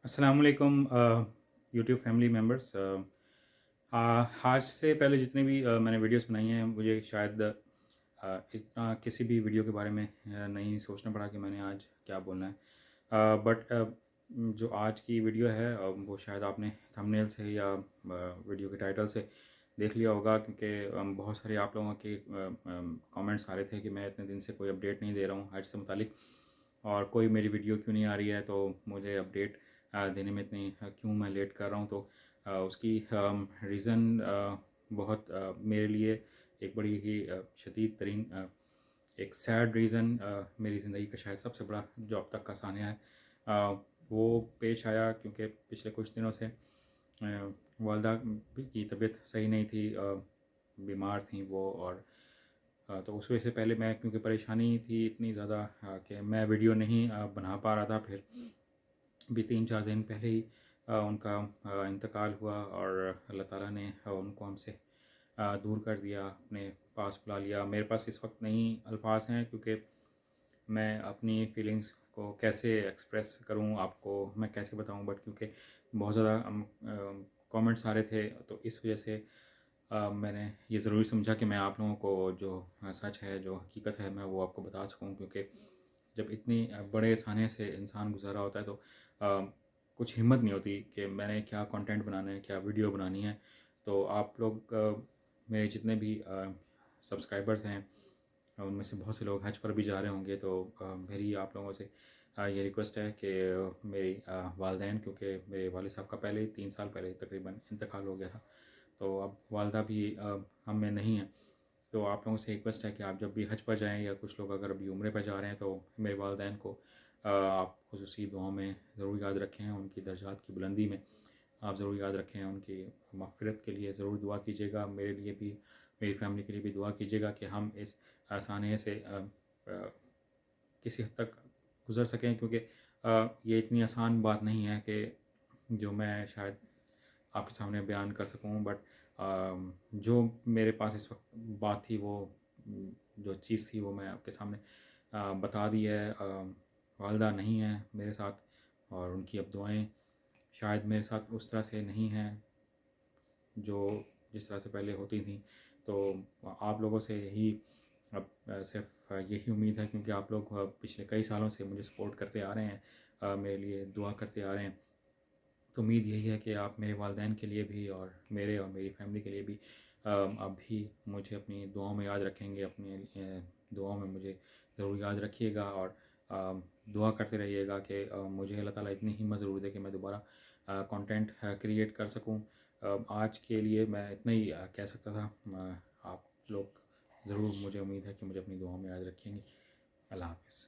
अस्सलाम वालेकुम YouTube family members. आज से पहले जितने भी मैंने वीडियोस बनाई हैं, मुझे शायद इतना किसी भी वीडियो के बारे में नहीं सोचना पड़ा कि मैंने आज क्या बोलना है। बट जो आज की वीडियो है वो शायद आपने थंबनेल से या वीडियो के टाइटल से देख लिया होगा, क्योंकि बहुत सारे आप लोगों के कमेंट्स आ रहे थे कि मैं इतने दिन से कोई अपडेट नहीं दे रहा हूँ हज से मुतालिक, और कोई मेरी वीडियो क्यों नहीं आ रही है, तो मुझे अपडेट देने में इतनी क्यों मैं लेट कर रहा हूँ। तो उसकी रीज़न बहुत मेरे लिए एक बड़ी ही शदीद तरीन एक सैड रीज़न मेरी ज़िंदगी का शायद सबसे बड़ा जो अब तक का सान्या है वो पेश आया, क्योंकि पिछले कुछ दिनों से वालदा की तबीयत सही नहीं थी, बीमार थी वो। और तो उस वजह से पहले मैं, क्योंकि परेशानी थी इतनी ज़्यादा कि मैं वीडियो नहीं बना पा रहा था। फिर भी 3-4 दिन पहले ही उनका इंतकाल हुआ, और अल्लाह ताला ने उनको हमसे दूर कर दिया, अपने पास बुला लिया। मेरे पास इस वक्त नहीं अल्फाज हैं, क्योंकि मैं अपनी फीलिंग्स को कैसे एक्सप्रेस करूं, आपको मैं कैसे बताऊं। बट क्योंकि बहुत ज़्यादा कमेंट्स आ रहे थे, तो इस वजह से मैंने ये ज़रूरी समझा कि मैं आप लोगों को जो सच है, जो हकीकत है, मैं वो आपको बता सकूं। क्योंकि जब इतनी बड़े साने से इंसान गुजारा होता है, तो कुछ हिम्मत नहीं होती कि मैंने क्या कंटेंट बनाना है, क्या वीडियो बनानी है। तो आप लोग मेरे जितने भी सब्सक्राइबर्स हैं, उनमें से बहुत से लोग हज पर भी जा रहे होंगे। तो मेरी आप लोगों से ये रिक्वेस्ट है कि मेरी वालदैन, क्योंकि मेरे वालिद साहब का पहले 3 साल पहले तकरीबन इंतकाल हो गया था, तो अब वालदा भी हम में नहीं है। तो आप लोगों से रिक्वेस्ट है कि आप जब भी हज पर जाएं, या कुछ लोग अगर अभी उम्रे पर जा रहे हैं, तो मेरे वालिदैन को आप खुसूसी दुआओं में ज़रूर याद रखें। उनकी दर्जात की बुलंदी में आप ज़रूर याद रखें। उनकी मग़फ़िरत के लिए ज़रूर दुआ कीजिएगा। मेरे लिए भी, मेरी फैमिली के लिए भी दुआ कीजिएगा कि हम इस सानये से किसी हद तक गुज़र सकें। क्योंकि ये इतनी आसान बात नहीं है कि जो मैं शायद आपके सामने बयान कर सकूं। बट जो मेरे पास इस वक्त बात थी, वो जो चीज़ थी, वो मैं आपके सामने बता दी है। वालदा नहीं है मेरे साथ, और उनकी अब दुआएं शायद मेरे साथ उस तरह से नहीं हैं जो जिस तरह से पहले होती थी। तो आप लोगों से यही अब सिर्फ यही उम्मीद है, क्योंकि आप लोग पिछले कई सालों से मुझे सपोर्ट करते आ रहे हैं, मेरे लिए दुआ करते आ रहे हैं। तो उम्मीद यही है कि आप मेरे वालिदैन के लिए भी, और मेरे और मेरी फैमिली के लिए भी अब भी मुझे अपनी दुआओं में याद रखेंगे। अपनी दुआओं में मुझे ज़रूर याद रखिएगा, और दुआ करते रहिएगा कि मुझे अल्लाह ताला इतनी हिम्मत ज़रूर दे कि मैं दोबारा कंटेंट क्रिएट कर सकूं। आज के लिए मैं इतना ही कह सकता था। आप लोग ज़रूर, मुझे उम्मीद है कि मुझे अपनी दुआओं में याद रखेंगे। अल्लाह हाफ़िज़।